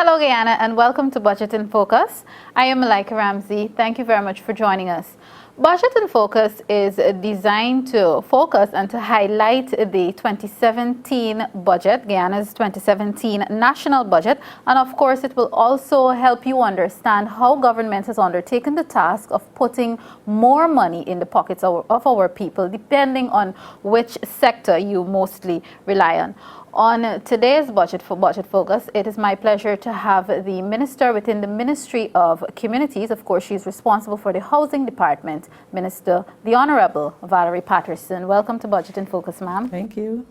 Hello, Guyana, and welcome to Budget in Focus. I am Malika Ramsey. Thank you very much for joining us. Budget in Focus is designed to focus and to highlight the 2017 budget, Guyana's 2017 national budget, and of course it will also help you understand how government has undertaken the task of putting more money in the pockets of our people, depending on which sector you mostly rely on. On today's Budget Focus, it is my pleasure to have the Minister within the Ministry of Communities. Of course, she's responsible for the Housing Department, Minister, the Honorable Valerie Patterson. Welcome to Budget in Focus, ma'am. Thank you.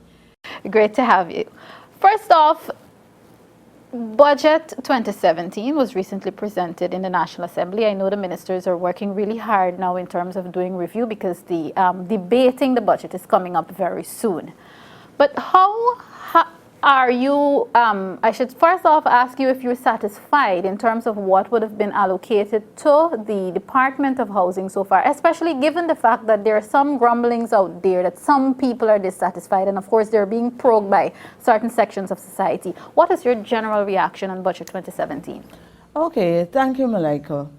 Great to have you. First off, Budget 2017 was recently presented in the National Assembly. I know the ministers are working really hard now in terms of doing review because the debating the budget is coming up very soon. But how are you, I should first off ask you if you're satisfied in terms of what would have been allocated to the Department of Housing so far, especially given the fact that there are some grumblings out there that some people are dissatisfied and of course they're being probed by certain sections of society. What is your general reaction on Budget 2017? Okay, thank you, Malika.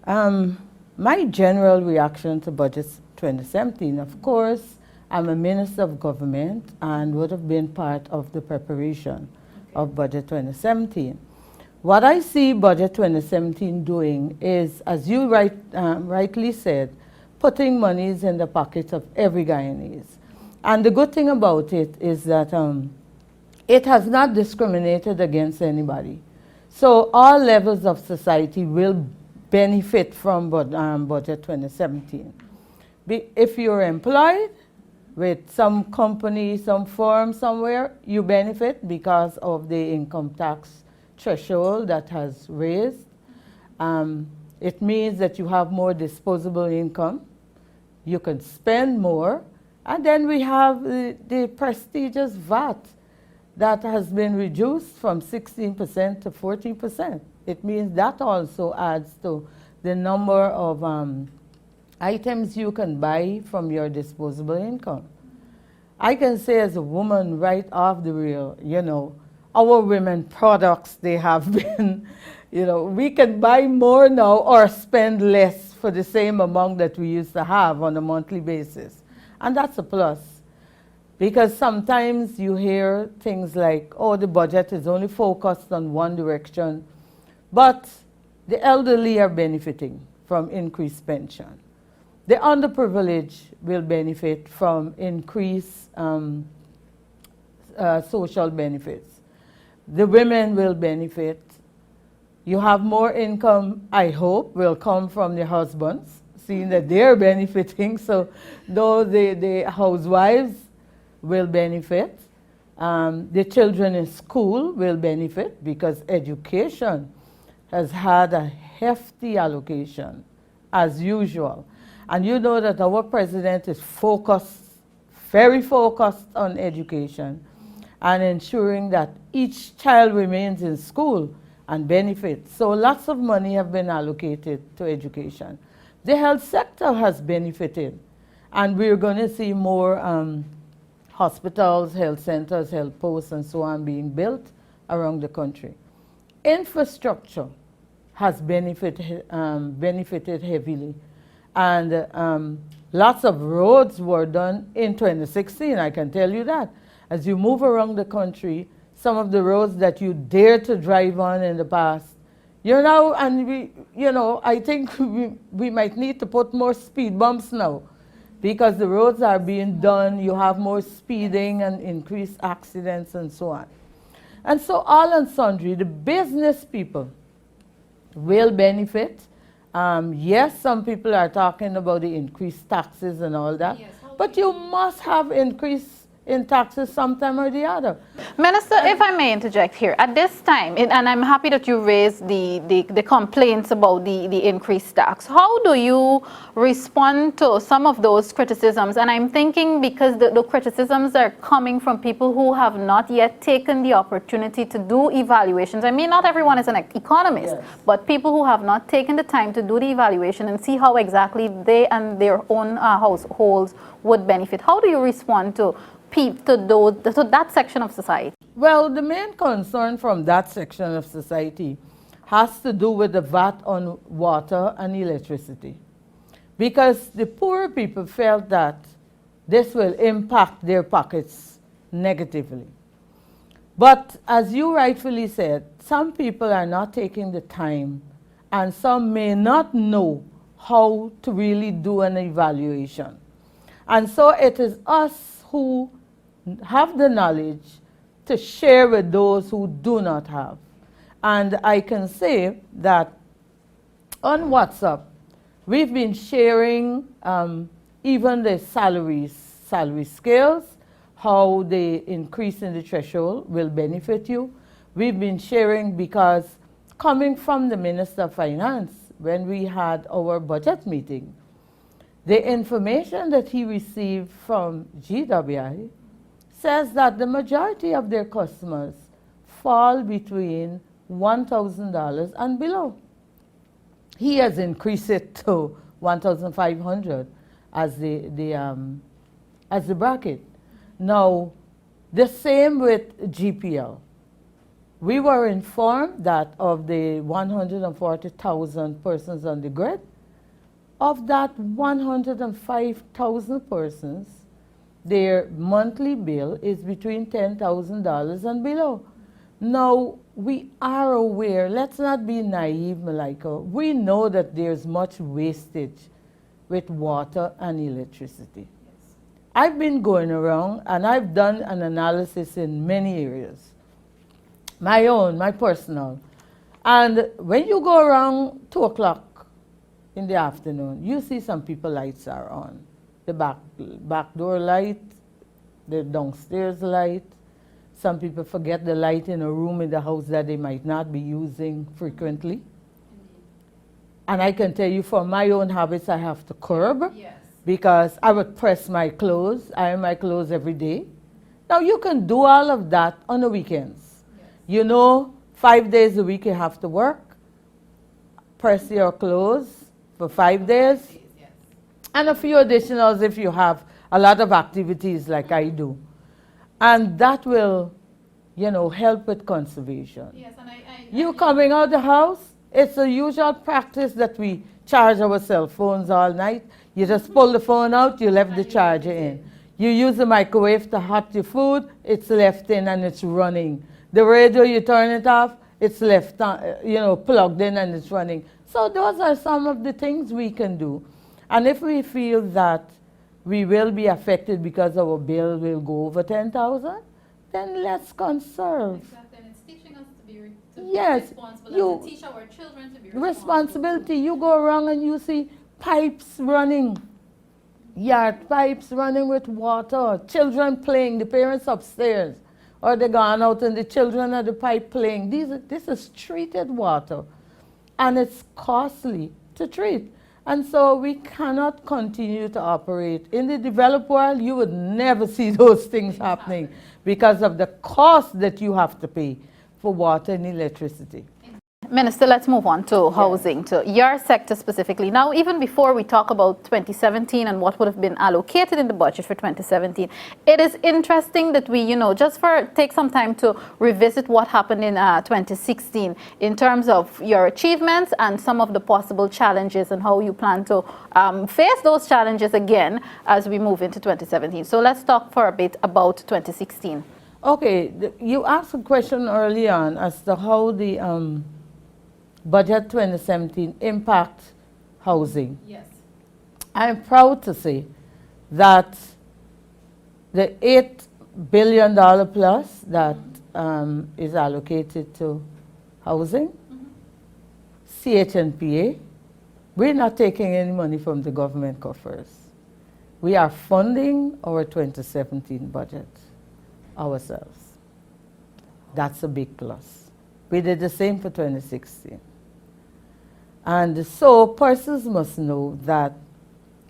My general reaction to Budget 2017, of course, I'm a Minister of Government and would have been part of the preparation of Budget 2017. What I see Budget 2017 doing is, as you rightly said, putting monies in the pockets of every Guyanese. And the good thing about it is that it has not discriminated against anybody. So all levels of society will benefit from Budget 2017. If you're employed, with some company, some firm somewhere, you benefit because of the income tax threshold that has raised. It means that you have more disposable income. You can spend more. And then we have the prestigious VAT that has been reduced from 16% to 14%. It means that also adds to the number of items you can buy from your disposable income. I can say as a woman right off the reel, our women products, they have been, we can buy more now or spend less for the same amount that we used to have on a monthly basis. And that's a plus. Because sometimes you hear things like, oh, the budget is only focused on one direction, but the elderly are benefiting from increased pension. The underprivileged will benefit from increased social benefits. The women will benefit. You have more income, I hope, will come from the husbands, seeing that they're benefiting. So those the housewives will benefit. The children in school will benefit because education has had a hefty allocation, as usual. And you know that our president is very focused on education and ensuring that each child remains in school and benefits. So lots of money have been allocated to education. The health sector has benefited, and we're going to see more hospitals, health centers, health posts, and so on being built around the country. Infrastructure has benefited heavily. And lots of roads were done in 2016, I can tell you that. As you move around the country, some of the roads that you dared to drive on in the past, you're now, and I think we might need to put more speed bumps now because the roads are being done, you have more speeding and increased accidents and so on. And so all and sundry, the business people will benefit. Yes, some people are talking about the increased taxes and all that, yes, but you must have increase in taxes sometime or the other. Minister, if I may interject here, at this time, and I'm happy that you raised the complaints about the increased tax, how do you respond to some of those criticisms? And I'm thinking because the criticisms are coming from people who have not yet taken the opportunity to do evaluations. I mean, not everyone is an economist, yes, but people who have not taken the time to do the evaluation and see how exactly they and their own households would benefit. How do you respond to that section of society? Well, the main concern from that section of society has to do with the VAT on water and electricity. Because the poor people felt that this will impact their pockets negatively. But as you rightfully said, some people are not taking the time, and some may not know how to really do an evaluation. And so it is us who have the knowledge to share with those who do not have. And I can say that on WhatsApp, we've been sharing even the salary scales, how the increase in the threshold will benefit you. We've been sharing because coming from the Minister of Finance, when we had our budget meeting, the information that he received from GWI says that the majority of their customers fall between $1,000 and below. He has increased it to $1,500 as the bracket. Now, the same with GPL. We were informed that of the 140,000 persons on the grid, of that 105,000 persons, their monthly bill is between $10,000 and below. Now, we are aware, let's not be naive, Malika. We know that there's much wastage with water and electricity. Yes. I've been going around and I've done an analysis in many areas. My own, my personal. And when you go around 2 o'clock in the afternoon, you see some people lights are on. The back door light, the downstairs light. Some people forget the light in a room in the house that they might not be using frequently. And I can tell you from my own habits, I have to curb. Yes. Because I would press my clothes, iron my clothes every day. Now you can do all of that on the weekends. Yes. You know, 5 days a week you have to work. Press your clothes for 5 days. Yes. And a few additionals if you have a lot of activities like I do. And that will, you know, help with conservation. Yes, and you coming out the house, it's a usual practice that we charge our cell phones all night. You just pull the phone out, you left the charger in. You use the microwave to hot your food, it's left in and it's running. The radio, you turn it off, it's left, plugged in and it's running. So those are some of the things we can do. And if we feel that we will be affected because our bill will go over 10,000, then let's conserve. Exactly, and it's teaching us to be responsible, and to teach our children to be responsible. Responsibility. You go around and you see pipes running, yard pipes running with water, children playing, the parents upstairs, or they gone out and the children at the pipe playing. This is treated water, and it's costly to treat. And so we cannot continue to operate. In the developed world, you would never see those things happening because of the cost that you have to pay for water and electricity. Minister, let's move on to housing, to your sector specifically. Now, even before we talk about 2017 and what would have been allocated in the budget for 2017, it is interesting that we, take some time to revisit what happened in 2016 in terms of your achievements and some of the possible challenges and how you plan to face those challenges again as we move into 2017. So let's talk for a bit about 2016. Okay, you asked a question early on as to how the budget 2017 impact housing. Yes. I'm proud to say that the $8 billion plus that is allocated to housing, CHNPA, we're not taking any money from the government coffers. We are funding our 2017 budget ourselves. That's a big plus. We did the same for 2016. And so persons must know that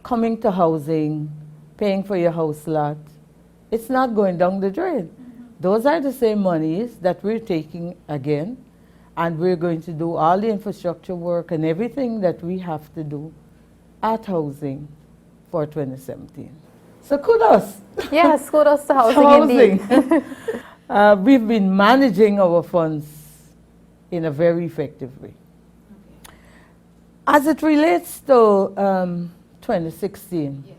coming to housing, paying for your house lot, it's not going down the drain. Those are the same monies that we're taking again, and we're going to do all the infrastructure work and everything that we have to do at housing for 2017. So kudos. Yes, kudos to housing indeed. We've been managing our funds in a very effective way. Okay. As it relates to 2016, Yes.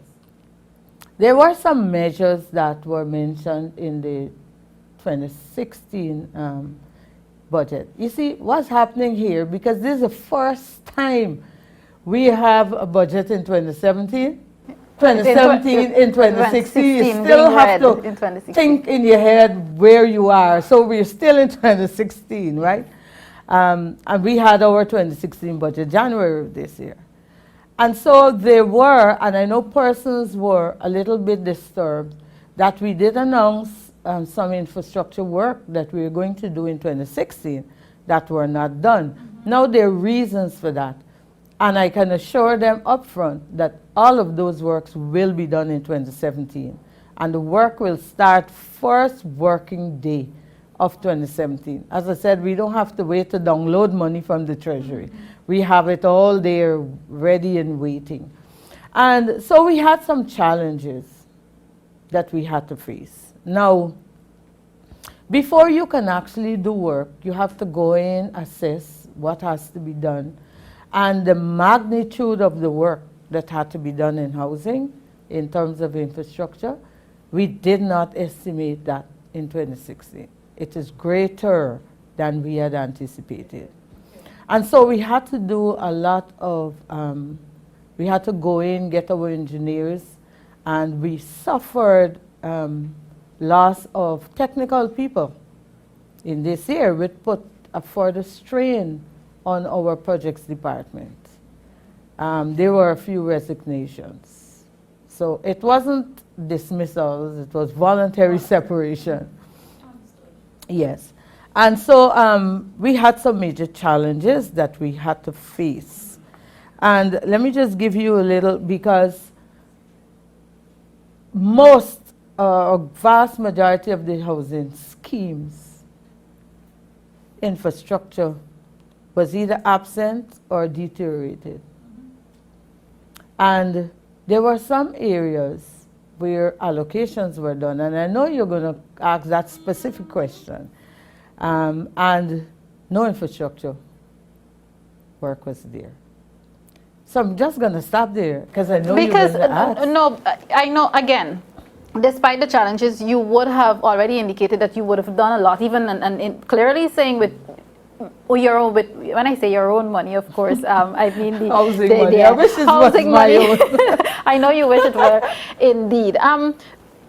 there were some measures that were mentioned in the 2016 budget. You see, what's happening here, because this is the first time we have a budget in 2017, 2017 in 2016, you still have to think in your head where you are. So we're still in 2016, right? And we had our 2016 budget January of this year. And so there were, and I know persons were a little bit disturbed, that we did announce some infrastructure work that we were going to do in 2016 that were not done. Now there are reasons for that. And I can assure them up front that all of those works will be done in 2017. And the work will start first working day of 2017. As I said, we don't have to wait to download money from the Treasury. We have it all there ready and waiting. And so we had some challenges that we had to face. Now, before you can actually do work, you have to go in, assess what has to be done, and the magnitude of the work that had to be done in housing in terms of infrastructure, we did not estimate that in 2016. It is greater than we had anticipated. And so we had to do a lot of, we had to go in, get our engineers, and we suffered loss of technical people in this year, which put a further strain on our projects department. There were a few resignations. So it wasn't dismissals, it was voluntary separation. Yes. And so we had some major challenges that we had to face. And let me just give you a little, because most, a vast majority of the housing schemes, infrastructure was either absent or deteriorated. And there were some areas where allocations were done, and I know you're going to ask that specific question, and no infrastructure work was there. So I'm just going to stop there, because I know you're going to ask. No, I know, again, despite the challenges, you would have already indicated that you would have done a lot, even and clearly saying with your own, when I say your own money, of course, I mean the housing money. I wish it was my own. I know you wish it were indeed.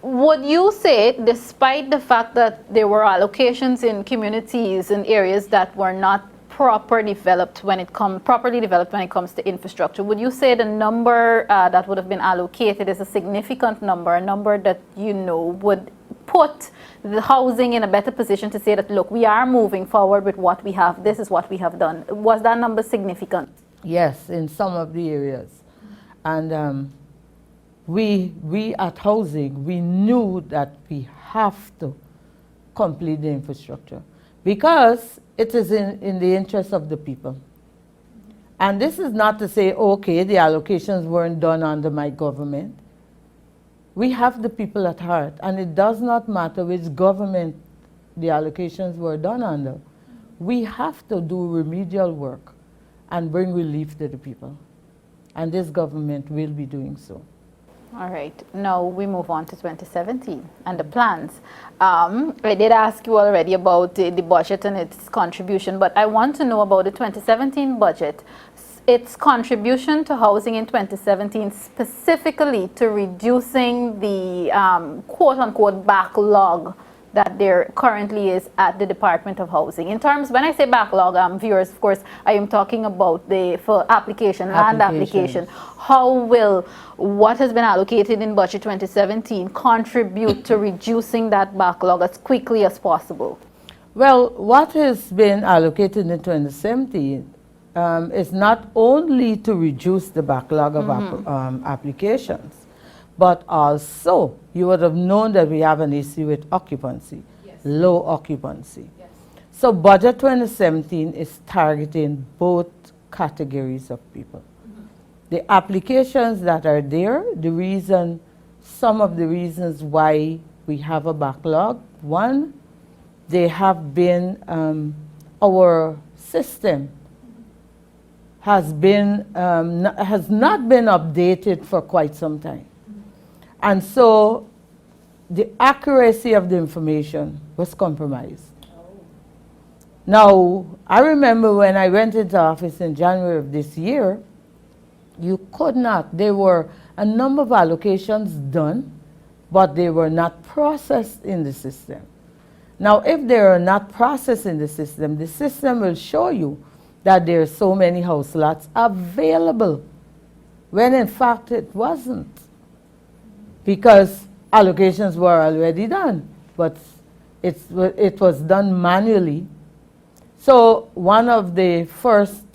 Would you say, despite the fact that there were allocations in communities and areas that were not properly developed when it comes to infrastructure, would you say the number that would have been allocated is a significant number, a number that you know would put the housing in a better position to say that, look, we are moving forward with what we have, this is what we have done? Was that number significant? Yes, in some of the areas. And we at housing, we knew that we have to complete the infrastructure because it is in the interest of the people. And this is not to say, okay, the allocations weren't done under my government. We have the people at heart, and it does not matter which government the allocations were done under. We have to do remedial work and bring relief to the people. And this government will be doing so. All right. Now we move on to 2017 and the plans. I did ask you already about the budget and its contribution, but I want to know about the 2017 budget. Its contribution to housing in 2017, specifically to reducing the quote-unquote backlog that there currently is at the Department of Housing. In terms, when I say backlog, viewers, of course, I am talking about the land application. How will what has been allocated in budget 2017 contribute to reducing that backlog as quickly as possible? Well, what has been allocated in 2017 is not only to reduce the backlog of applications, but also you would have known that we have an issue with occupancy, low occupancy. Yes. So budget 2017 is targeting both categories of people. The applications that are there, some of the reasons why we have a backlog, one, they have been, our system has not been updated for quite some time. And so the accuracy of the information was compromised. Now, I remember when I went into office in January of this year, you could not, there were a number of allocations done, but they were not processed in the system. Now, if they are not processed in the system will show you that there are so many house lots available, when in fact it wasn't, because allocations were already done, but it was done manually. So one of the first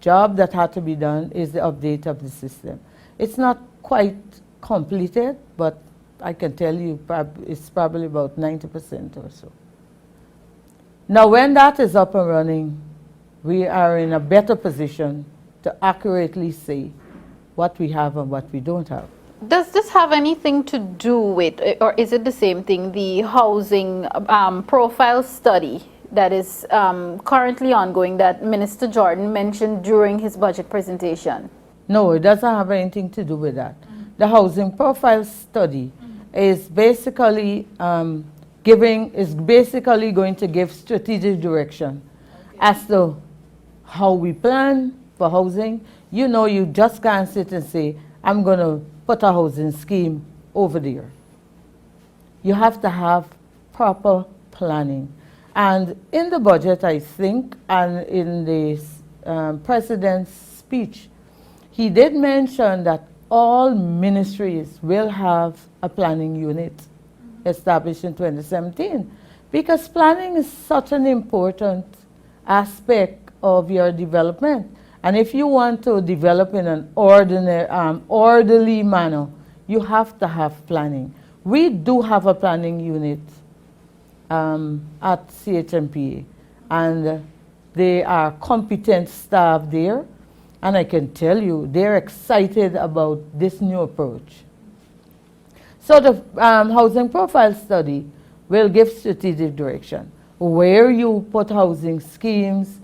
job that had to be done is the update of the system. It's not quite completed, but I can tell you it's probably about 90% or so. Now when that is up and running, we are in a better position to accurately say what we have and what we don't have. Does this have anything to do with, or is it the same thing, the housing profile study that is currently ongoing that Minister Jordan mentioned during his budget presentation? No, it doesn't have anything to do with that. The housing profile study is basically going to give strategic direction as to how we plan for housing. You know, you just can't sit and say, I'm going to put a housing scheme over there. You have to have proper planning. And in the budget, I think, and in the President's speech, he did mention that all ministries will have a planning unit established in 2017, because planning is such an important aspect of your development. And if you want to develop in an orderly manner, you have to have planning. We do have a planning unit at CHMPA, and they are competent staff there, and I can tell you they're excited about this new approach. So the housing profile study will give strategic direction, where you put housing schemes.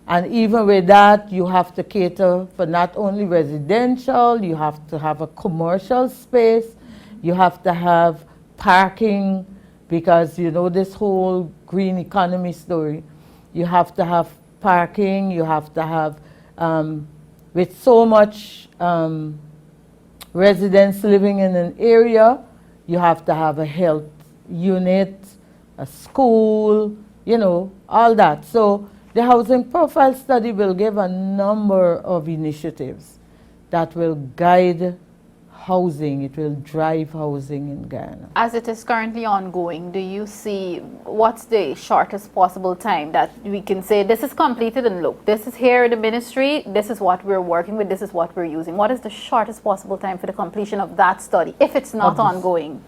And even with that, you have to cater for not only residential, you have to have a commercial space, you have to have parking, because you know this whole green economy story. You have to have parking, you have to have, with so much residents living in an area, you have to have a health unit, a school, you know, all that. So the housing profile study will give a number of initiatives that will guide housing. It will drive housing in Guyana. As it is currently ongoing, do you see what's the shortest possible time that we can say this is completed and look, this is here in the ministry, this is what we're working with, this is what we're using? What is the shortest possible time for the completion of that study, if it's not ongoing?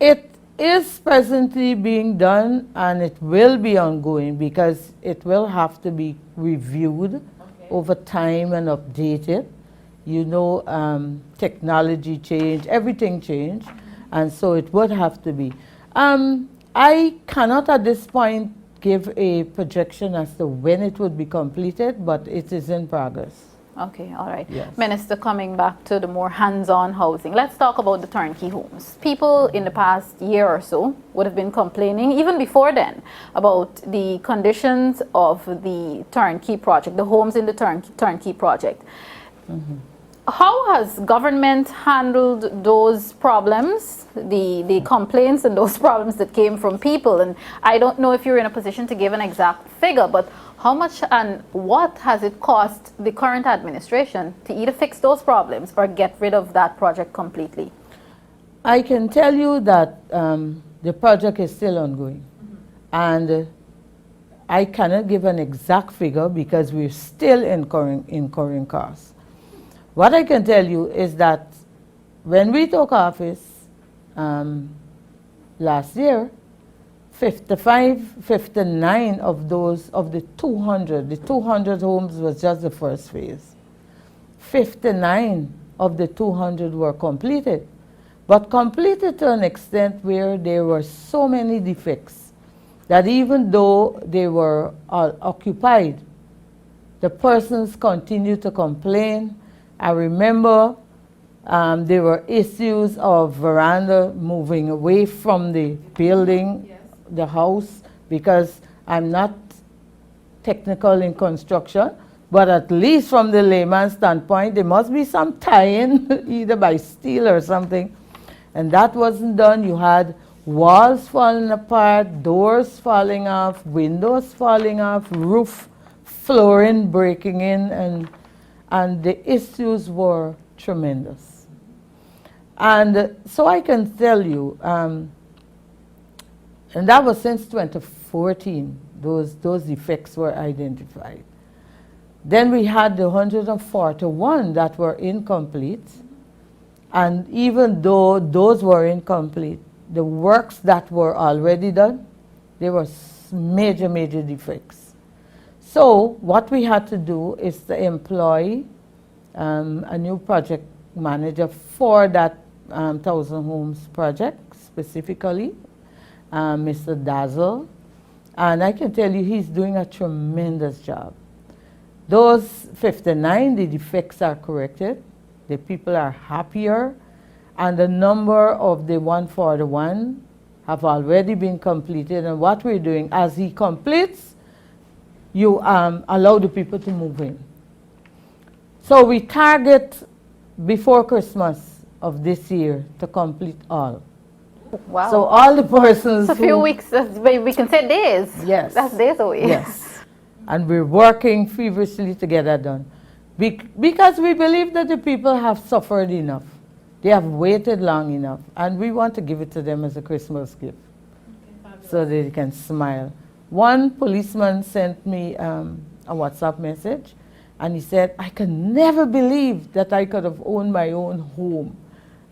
It is presently being done, and it will be ongoing, because it will have to be reviewed over time and updated. You know, technology changed, everything changed, and so it would have to be. I cannot at this point give a projection as to when it would be completed, but it is in progress. Okay, all right. Yes. Minister, coming back to the more hands-on housing, let's talk about the turnkey homes. People in the past year or so would have been complaining, even before then, about the conditions of the turnkey project, the homes in the turnkey project. Mm-hmm. How has government handled those problems, the complaints and those problems that came from people? And I don't know if you're in a position to give an exact figure, but how much and what has it cost the current administration to either fix those problems or get rid of that project completely? I can tell you that the project is still ongoing. And I cannot give an exact figure because we're still incurring costs. What I can tell you is that when we took office last year, 59 of the 200 homes was just the first phase. 59 of the 200 were completed, but completed to an extent where there were so many defects that even though they were all occupied, the persons continued to complain. I remember there were issues of veranda moving away from the building, yes, the house, because I'm not technical in construction, but at least from the layman's standpoint, there must be some tie-in, either by steel or something. And that wasn't done. You had walls falling apart, doors falling off, windows falling off, roof, flooring breaking in, and the issues were tremendous. And so I can tell you, and that was since 2014, those effects were identified. Then we had the 141 that were incomplete, and even though those were incomplete, the works that were already done, there were major, major defects. So what we had to do is to employ a new project manager for that 1,000 homes project specifically, Mr. Dazzle. And I can tell you he's doing a tremendous job. Those 59, the defects are corrected, the people are happier, and the number of the 141 have already been completed. And what we're doing, as he completes, you allow the people to move in. So we target before Christmas of this year to complete all. Wow. So all the persons a few weeks, we can say days. Yes. That's days away. Yes. And we're working feverishly to get that done. Because we believe that the people have suffered enough. They have waited long enough. And we want to give it to them as a Christmas gift. Okay, so they can smile. One policeman sent me a WhatsApp message. And he said, I can never believe that I could have owned my own home.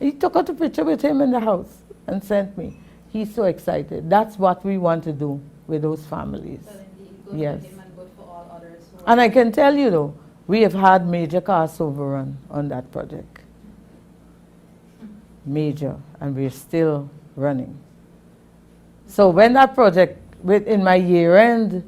He took out a picture with him in the house and sent me. He's so excited. That's what we want to do with those families. So indeed, good yes. For him and good for all others. And I can tell you though, we have had major cost overrun on that project. Major, and we're still running. So when that project, in my year-end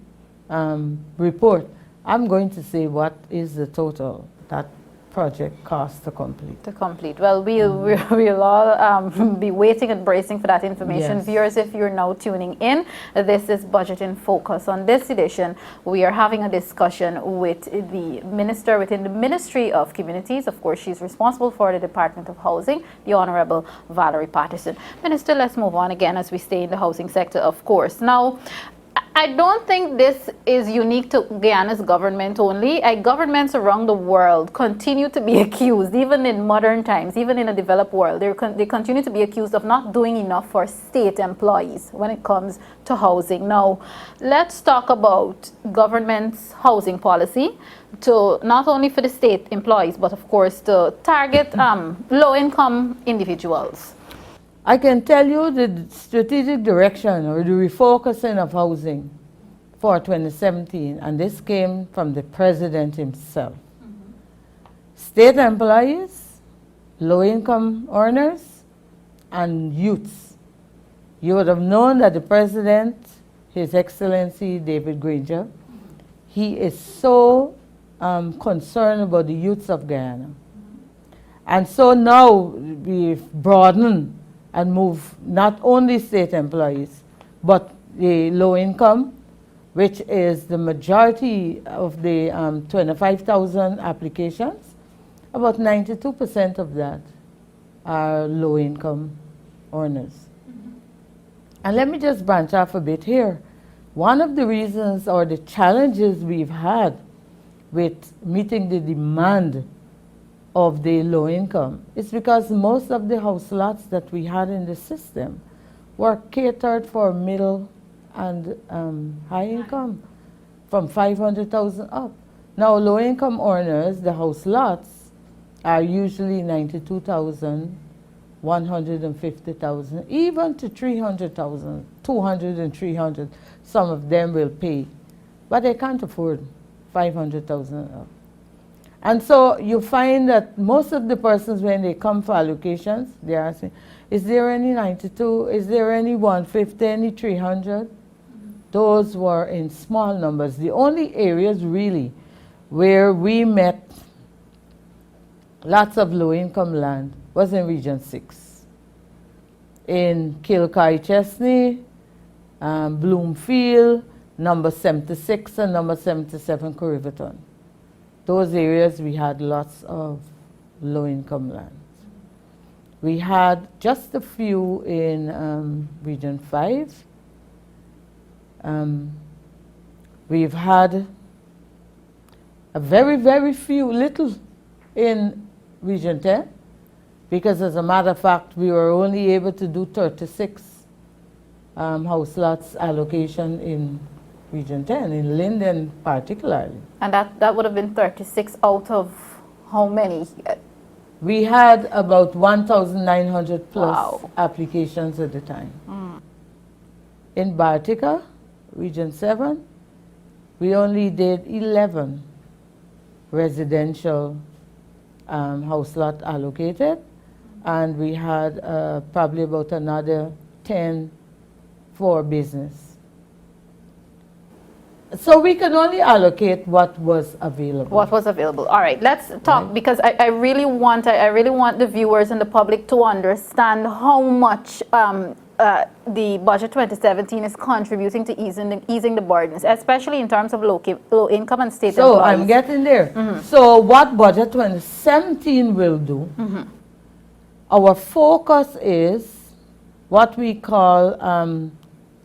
report, I'm going to say what is the total that project cost to complete. To complete. Well, we'll all be waiting and bracing for that information. Yes. Viewers, if you're now tuning in, this is Budget in Focus. On this edition, we are having a discussion with the minister within the Ministry of Communities. Of course, she's responsible for the Department of Housing, the Honorable Valerie Patterson. Minister, let's move on again as we stay in the housing sector, of course. Now, I don't think this is unique to Guyana's government only. Governments around the world continue to be accused, even in modern times, even in a developed world, they continue to be accused of not doing enough for state employees when it comes to housing. Now, let's talk about government's housing policy to not only for the state employees, but of course to target low-income individuals. I can tell you the strategic direction or the refocusing of housing for 2017, and this came from the president himself. Mm-hmm. State employees, low-income earners, and youths. You would have known that the president, His Excellency David Granger, he is so concerned about the youths of Guyana. And so now we've broadened and move not only state employees, but the low income, which is the majority of the 25,000 applications. About 92% of that are low income earners. Mm-hmm. And let me just branch off a bit here. One of the reasons or the challenges we've had with meeting the demand of the low income is because most of the house lots that we had in the system were catered for middle and high income, from 500,000 up. Now, low income earners, the house lots are usually 92,000, 150,000, even to 300,000, 200 and 300. Some of them will pay, but they can't afford 500,000 up. And so you find that most of the persons, when they come for allocations, they are asking, is there any 92? Is there any 150, any 300? Mm-hmm. those were in small numbers. The only areas really where we met lots of low-income land was in Region 6. In Kilcoy Chesney, Bloomfield, number 76 and number 77 Corriverton. Those areas we had lots of low-income lands. We had just a few in Region 5. We've had a very, very few, little in Region 10, because as a matter of fact, we were only able to do 36 house lots allocation in Region 10, in Linden particularly. And that would have been 36 out of how many? We had about 1,900 plus Wow. applications at the time. In Bartica, Region 7, we only did 11 residential house lot allocated, and we had probably about another 10 for business. So we can only allocate what was available. What was available. All right, let's talk, Right. because I really want the viewers and the public to understand how much the budget 2017 is contributing to easing the burdens, especially in terms of low income and state So employees. I'm getting there. So what budget 2017 will do, our focus is what we call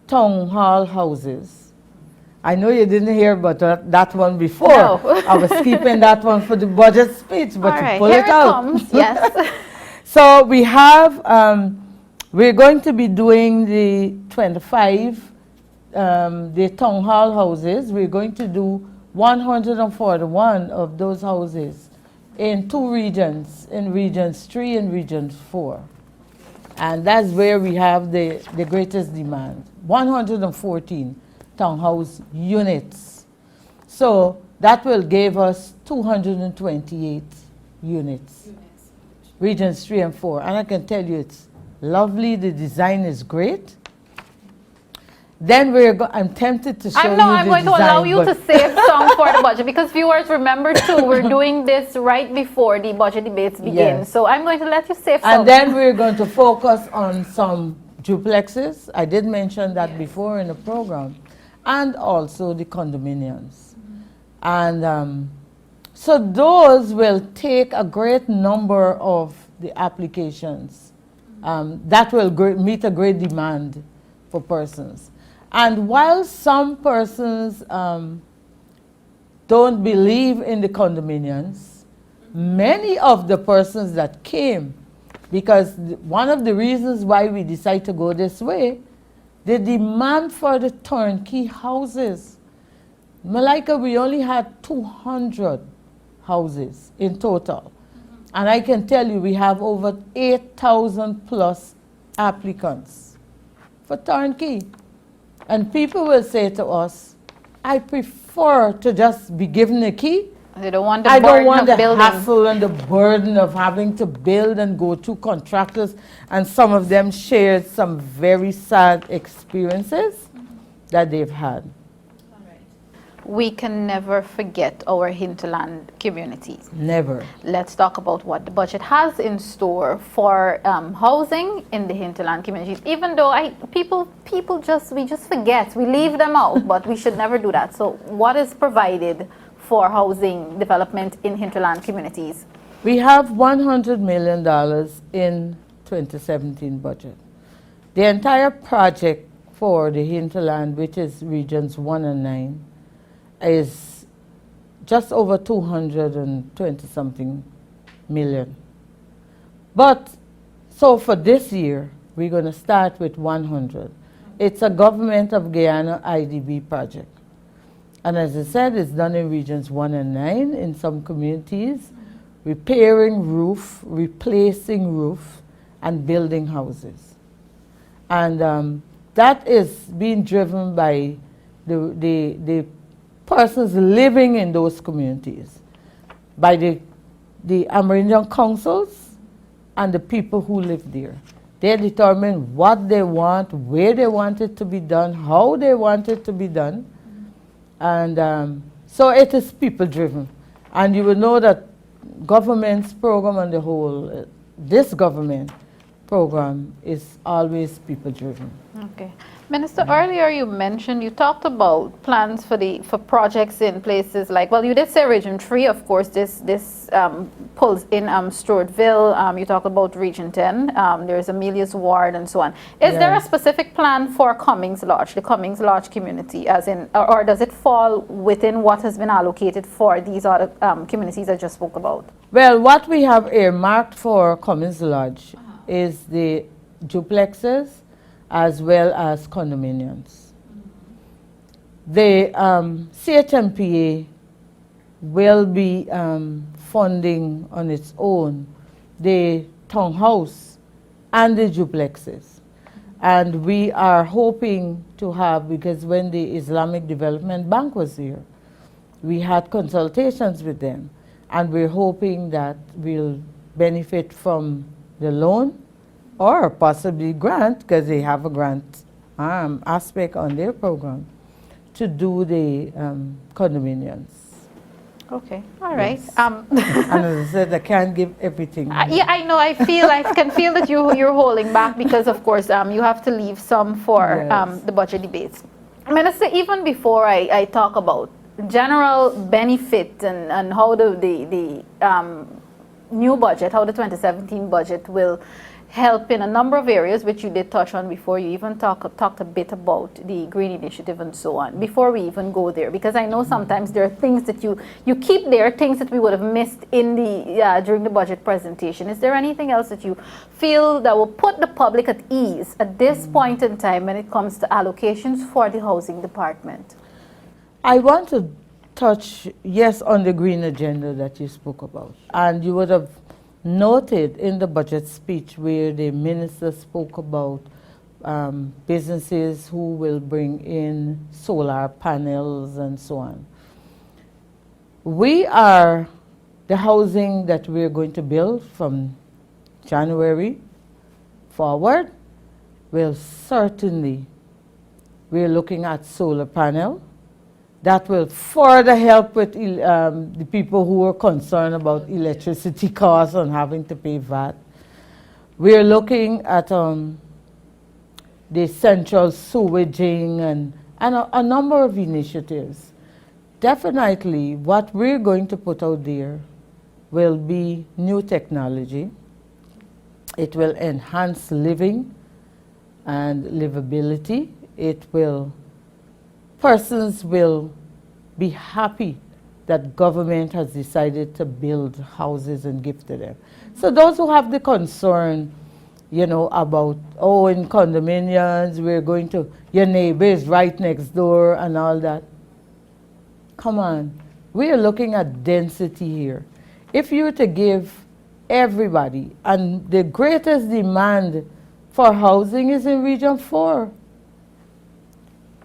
town hall houses. I know you didn't hear about that one before. No. I was keeping that one for the budget speech, but All to right, pull here it out. comes. Yes. So we have, we're going to be doing the 25, the town hall houses. We're going to do 141 of those houses in 2 regions, in Regions 3 and Region 4. And that's where we have the greatest demand, 114 townhouse units. So that will give us 228 units. Regions 3 and 4. And I can tell you it's lovely, the design is great. Then I'm tempted to show you the design. I'm going to allow you to save some for the budget, because viewers, remember too, we're doing this right before the budget debates begin. Yes. So I'm going to let you save some. And then we're going to focus on some duplexes. I did mention that before in the program. And also the condominiums. And so those will take a great number of the applications. That will meet a great demand for persons. And while some persons don't believe in the condominiums, many of the persons that came, because one of the reasons why we decided to go this way, the demand for the turnkey houses. Malika, we only had 200 houses in total. And I can tell you we have over 8,000 plus applicants for turnkey. And people will say to us, I prefer to just be given a key. They don't want the I don't burden want of the building. hassle and the burden of having to build and go through contractors. And some of them shared some very sad experiences that they've had. We can never forget our hinterland communities. Never. Let's talk about what the budget has in store for housing in the hinterland communities. Even though we just forget, we leave them out, but we should never do that. So what is provided for housing development in hinterland communities? We have $100 million in 2017 budget. The entire project for the hinterland, which is regions 1 and 9, is just over 220 something million. But so for this year, we're going to start with 100. It's a government of Guyana IDB project. And as I said, it's done in regions 1 and 9 in some communities, repairing roof, replacing roof, and building houses. And that is being driven by the persons living in those communities, by the Amerindian councils and the people who live there. They determine what they want, where they want it to be done, how they want it to be done. And so it is people-driven. And you will know that government's program on the whole, this government program is always people-driven. Okay. Minister, earlier you talked about plans for projects in places like, well, you did say Region 3, of course, this pulls in Stroudville, you talked about Region 10, there's Amelia's Ward and so on. Is there a specific plan for Cummings Lodge, the Cummings Lodge community, as in, or does it fall within what has been allocated for these other communities I just spoke about? Well, what we have earmarked for Cummings Lodge is the duplexes as well as condominiums. The CHMPA will be funding on its own the townhouse and the duplexes. And we are hoping to have, because when the Islamic Development Bank was here, we had consultations with them. And we're hoping that we'll benefit from the loan or possibly grant, because they have a grant aspect on their program, to do the condominiums. Okay, all right. Yes. And as I said, I can't give everything. Yeah, I know. I can feel that you're holding back because, of course, you have to leave some for the budget debates. Minister, even before I talk about general benefit and how the new budget, how the 2017 budget will help in a number of areas, which you did touch on before. You even talked a bit about the Green Initiative and so on, before we even go there, because I know sometimes there are things that you keep there, things that we would have missed in the during the budget presentation. Is there anything else that you feel that will put the public at ease at this point in time when it comes to allocations for the housing department? I want to touch, yes, on the green agenda that you spoke about. And you would have noted in the budget speech where the minister spoke about businesses who will bring in solar panels and so on. The housing that we're going to build from January forward will certainly, we're looking at solar panel. That will further help with the people who are concerned about electricity costs and having to pay VAT. We're looking at the central sewaging and a number of initiatives. Definitely, what we're going to put out there will be new technology. It will enhance living and livability. Persons will be happy that government has decided to build houses and give to them. So those who have the concern, about, in condominiums, your neighbor is right next door and all that. Come on, we are looking at density here. If you were to give everybody, and the greatest demand for housing is in Region 4.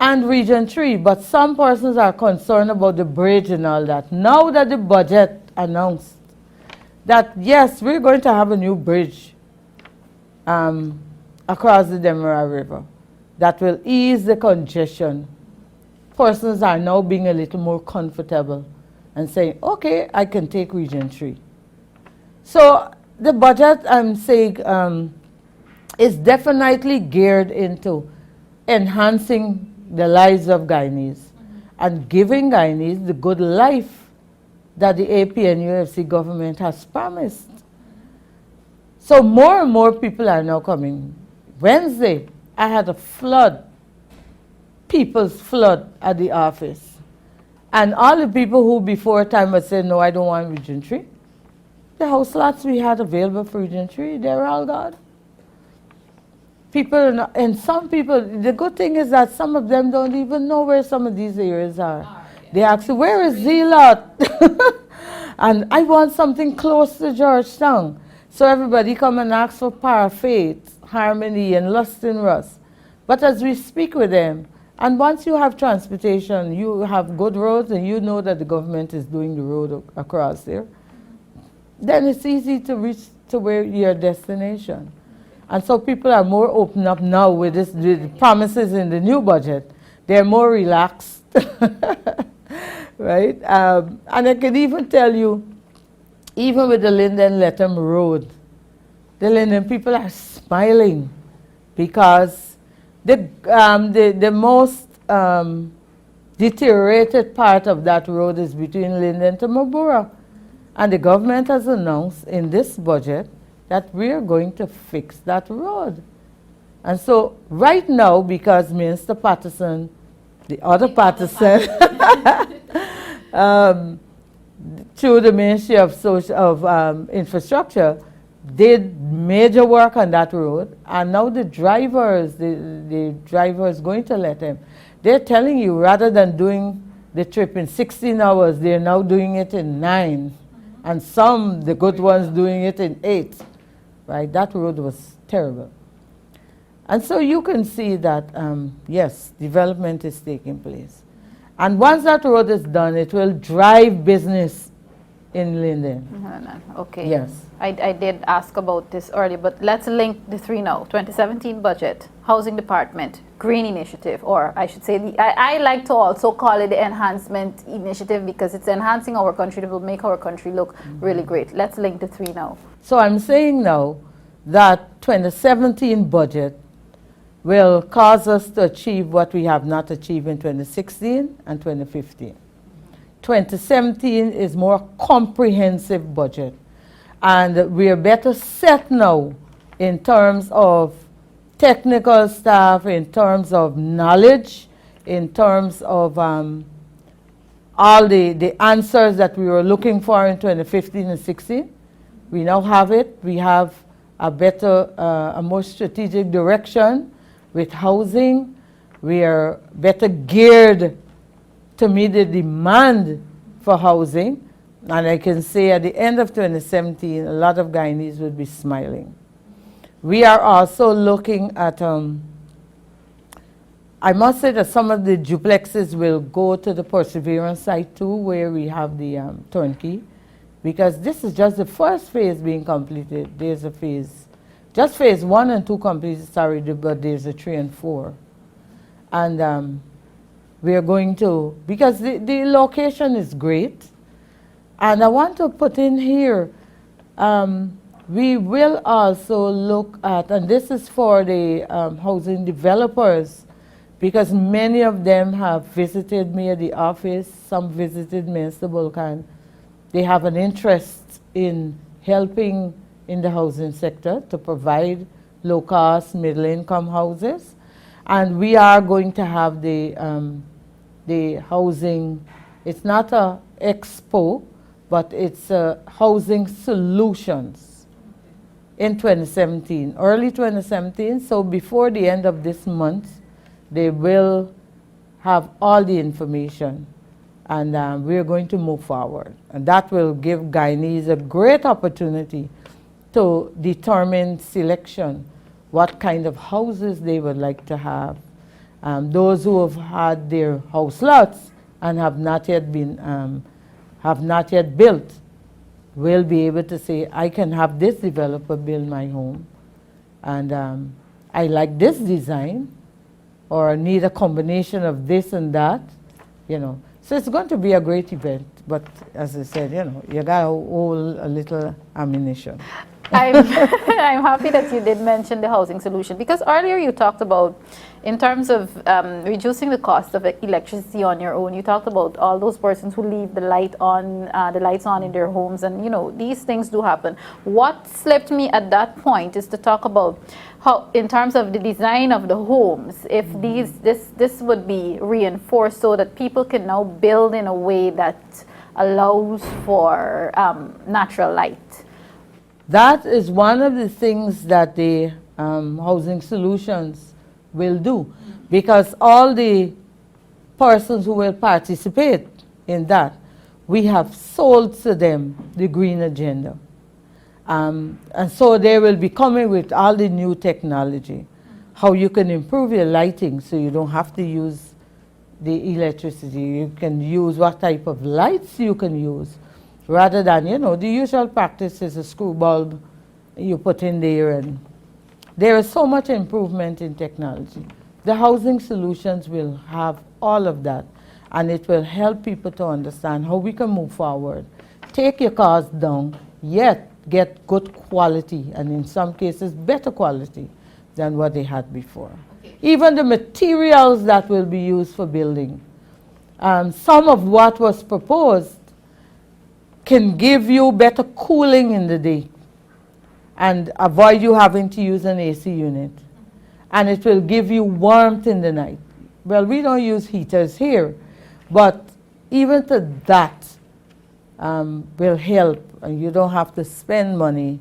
And Region 3, but some persons are concerned about the bridge and all that. Now that the budget announced that, yes, we're going to have a new bridge across the Demerara River that will ease the congestion, persons are now being a little more comfortable and saying, okay, I can take Region 3. So the budget, I'm saying, is definitely geared into enhancing the lives of Guyanese and giving Guyanese the good life that the AP and UFC government has promised. So more and more people are now coming. Wednesday, I had a people's flood at the office. And all the people who before time had said, no, I don't want Region 3, the house lots we had available for Region 3, they're all gone. People, and some people, the good thing is that some of them don't even know where some of these areas are. Yeah. They ask, where is Z-Lot? And I want something close to Georgetown. So everybody come and ask for Parfait, Harmony, and Lustin Russ. But as we speak with them, and once you have transportation, you have good roads, and you know that the government is doing the road across there, then it's easy to reach to where your destination. And so people are more open up now with this, the promises in the new budget. They're more relaxed, right? And I can even tell you, even with the Linden Letham Road, the Linden people are smiling because the most deteriorated part of that road is between Linden to Mabura. And the government has announced in this budget that we are going to fix that road. And so right now, because Minister Patterson, the other Patterson, through the Ministry of Infrastructure, did major work on that road, and now the driver is going to let them. They're telling you, rather than doing the trip in 16 hours, they're now doing it in 9, and some, the good ones, doing it in 8. Right? That road was terrible. And so you can see that, yes, development is taking place. And once that road is done, it will drive business in Linden. Okay. Yes. I did ask about this earlier, but let's link the three now. 2017 budget, Housing Department, Green Initiative, or I should say, I like to also call it the Enhancement Initiative because it's enhancing our country. It will make our country look really great. Let's link the three now. So I'm saying now that 2017 budget will cause us to achieve what we have not achieved in 2016 and 2015. 2017 is more comprehensive budget, and we are better set now in terms of technical staff, in terms of knowledge, in terms of all the answers that we were looking for in 2015 and 16. We now have it. We have a better, a more strategic direction with housing. We are better geared to meet the demand for housing. And I can say at the end of 2017, a lot of Guyanese would be smiling. We are also looking at, I must say that some of the duplexes will go to the Perseverance site too, where we have the turnkey, because this is just the first phase being completed. There's a phase, just phase 1 and 2 completed, sorry, but there's a 3 and 4. And we are going to, because the location is great, and I want to put in here, we will also look at, and this is for the housing developers, because many of them have visited me at the office, some visited Minister Bulkan. They have an interest in helping in the housing sector to provide low-cost, middle-income houses. And we are going to have the housing, it's not a expo, but it's housing solutions in 2017, early 2017. So before the end of this month, they will have all the information, and we're going to move forward. And that will give Guyanese a great opportunity to determine selection, what kind of houses they would like to have. Those who have had their house lots and have not yet built will be able to say, I can have this developer build my home, and I like this design, or need a combination of this and that, you know. So it's going to be a great event, but as I said, you know, you got to hold a little ammunition. I'm happy that you did mention the housing solution, because earlier you talked about, in terms of reducing the cost of electricity on your own, you talked about all those persons who leave the lights on in their homes, and you know, these things do happen. What slipped me at that point is to talk about how, in terms of the design of the homes, if this would be reinforced so that people can now build in a way that allows for natural light. That is one of the things that the housing solutions will do, because all the persons who will participate in that, we have sold to them the green agenda. And so they will be coming with all the new technology, how you can improve your lighting so you don't have to use the electricity. You can use what type of lights you can use, rather than, you know, the usual practice is a screw bulb you put in there, and There is so much improvement in technology. The housing solutions will have all of that, and it will help people to understand how we can move forward. Take your costs down, yet get good quality, and in some cases better quality than what they had before. Okay. Even the materials that will be used for building. Some of what was proposed can give you better cooling in the day and avoid you having to use an AC unit. And it will give you warmth in the night. Well, we don't use heaters here, but even to that will help, and you don't have to spend money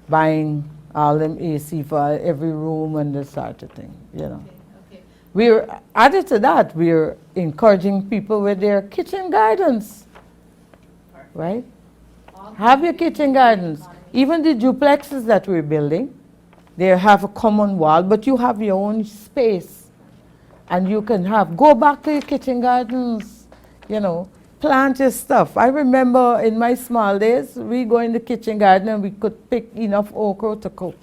buying all them AC for every room and this sort of thing, you know. Okay. We're added to that, we're encouraging people with their kitchen gardens, right? Have your kitchen gardens. Even the duplexes that we're building, they have a common wall, but you have your own space. And you can go back to your kitchen gardens, you know, plant your stuff. I remember in my small days, we go in the kitchen garden and we could pick enough okra to cook.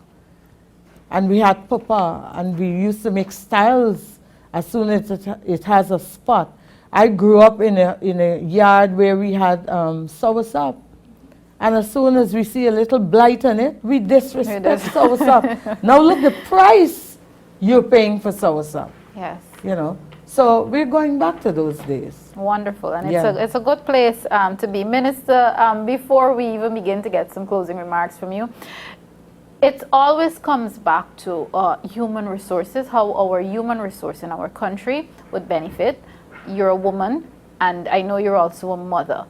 And we had papa, and we used to make styles as soon as it has a spot. I grew up in a yard where we had soursop. And as soon as we see a little blight on it, we disrespect soursop. Now look the price you're paying for soursop. Yes. You know, so we're going back to those days. Wonderful, and it's a good place to be. Minister, before we even begin to get some closing remarks from you, it always comes back to human resources, how our human resource in our country would benefit. You're a woman, and I know you're also a mother.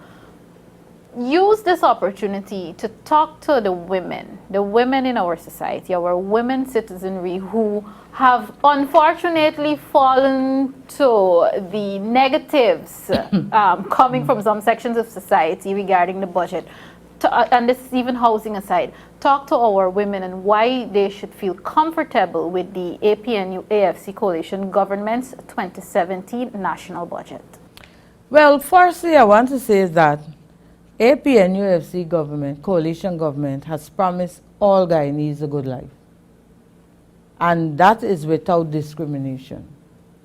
Use this opportunity to talk to the women in our society, our women citizenry who have unfortunately fallen to the negatives coming from some sections of society regarding the budget. And this is even housing aside. Talk to our women and why they should feel comfortable with the APNU-AFC coalition government's 2017 national budget. Well, firstly, I want to say that APNU-AFC government, coalition government, has promised all Guyanese a good life. And that is without discrimination.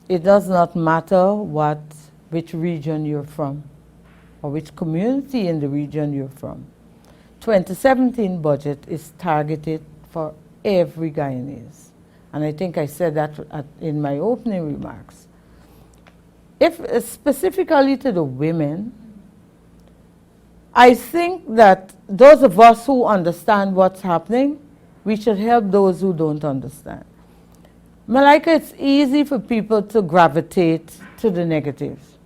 It does not matter which region you're from or which community in the region you're from. 2017 budget is targeted for every Guyanese. And I think I said that in my opening remarks. If specifically to the women, I think that those of us who understand what's happening, we should help those who don't understand. Malika, it's easy for people to gravitate to the negatives.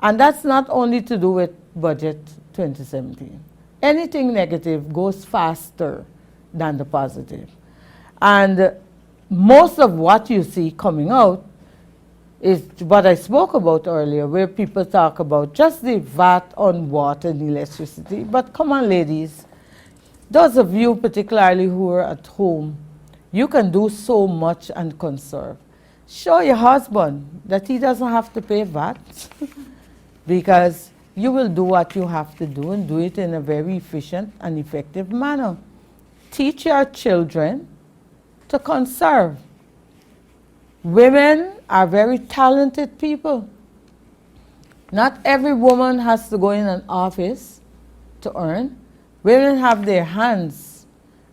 And that's not only to do with budget 2017. Anything negative goes faster than the positive. And most of what you see coming out is what I spoke about earlier, where people talk about just the VAT on water and electricity. But come on, ladies, those of you particularly who are at home, you can do so much and conserve. Show your husband that he doesn't have to pay VAT because you will do what you have to do and do it in a very efficient and effective manner. Teach your children to conserve. Women are very talented people. Not every woman has to go in an office to earn. Women have their hands.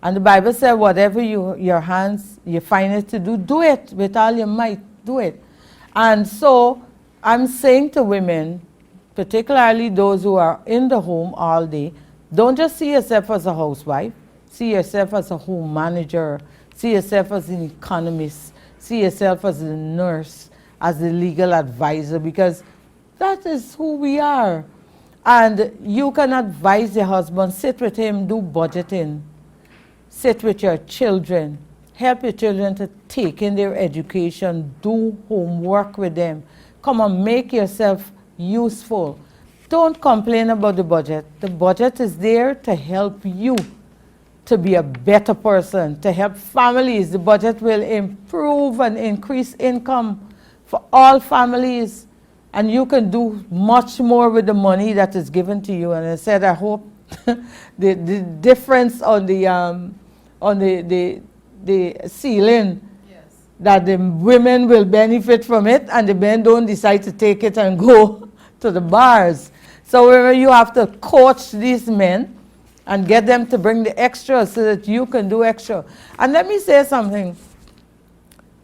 And the Bible said, whatever your hands, you find it to do, do it with all your might, do it. And so I'm saying to women, particularly those who are in the home all day, don't just see yourself as a housewife. See yourself as a home manager. See yourself as an economist. See yourself as a nurse, as a legal advisor, because that is who we are. And you can advise your husband, sit with him, do budgeting. Sit with your children. Help your children to take in their education. Do homework with them. Come on, make yourself useful. Don't complain about the budget. The budget is there to help you to be a better person, to help families. The budget will improve and increase income for all families. And you can do much more with the money that is given to you. And I said, I hope the difference on the the ceiling, that the women will benefit from it and the men don't decide to take it and go to the bars. So you have to coach these men and get them to bring the extra so that you can do extra. And let me say something.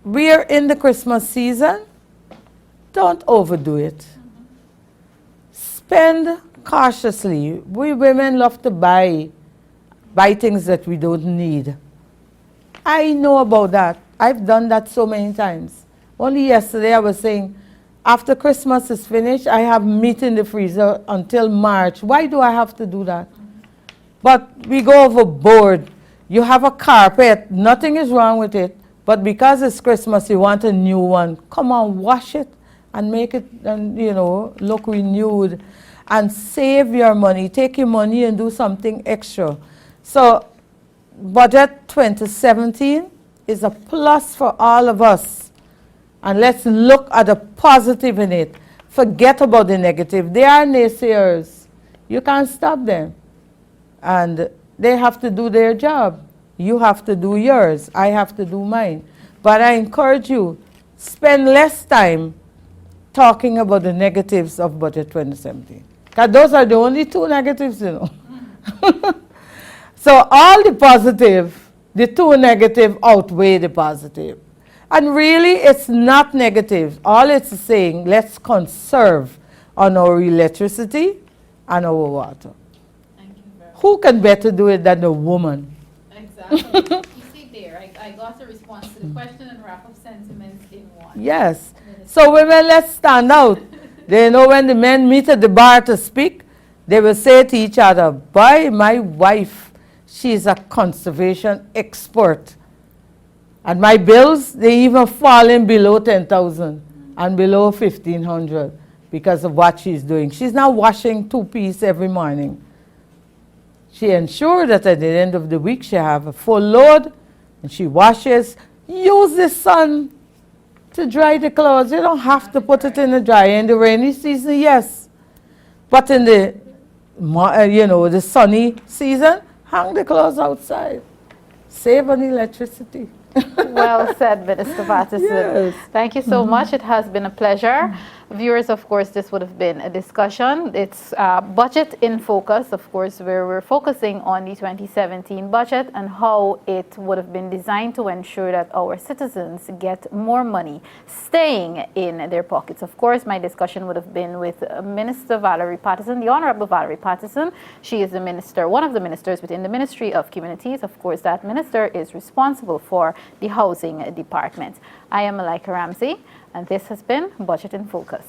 We are in the Christmas season. Don't overdo it. Spend cautiously. We women love to buy things that we don't need. I know about that. I've done that so many times. Only yesterday I was saying, after Christmas is finished, I have meat in the freezer until March. Why do I have to do that? But we go overboard. You have a carpet, nothing is wrong with it, but because it's Christmas, you want a new one. Come on, wash it and make it, look renewed. And save your money. Take your money and do something extra. So, budget 2017 is a plus for all of us. And let's look at the positive in it. Forget about the negative. They are naysayers. You can't stop them. And they have to do their job. You have to do yours. I have to do mine. But I encourage you, spend less time talking about the negatives of budget 2017. Because those are the only two negatives, So all the positive, the two negative outweigh the positive. And really, it's not negative. All it's saying, let's conserve on our electricity and our water. Thank you very much. Who can better do it than a woman? Exactly. You see there, I got a response to the question and wrap up sentiments in one. Yes. So women, let's stand out. They know when the men meet at the bar to speak, they will say to each other, by my wife, she's a conservation expert. And my bills, they even falling below 10,000 and below 1,500 because of what she's doing. She's now washing 2-piece every morning. She ensures that at the end of the week she have a full load and she washes. Use the sun to dry the clothes. You don't have to put it in the dryer. In the rainy season, yes. But in the, the sunny season, hang the clothes outside. Save on electricity. Well said, Minister Patterson. Yes. Thank you so much. It has been a pleasure. Viewers, of course, this would have been a discussion. It's Budget in Focus, of course, where we're focusing on the 2017 budget and how it would have been designed to ensure that our citizens get more money staying in their pockets. Of course, my discussion would have been with Minister Valerie Patterson, the Honorable Valerie Patterson. She is the minister, one of the ministers within the Ministry of Communities. Of course, that minister is responsible for the housing department. I am Malika Ramsey, and this has been Budget in Focus.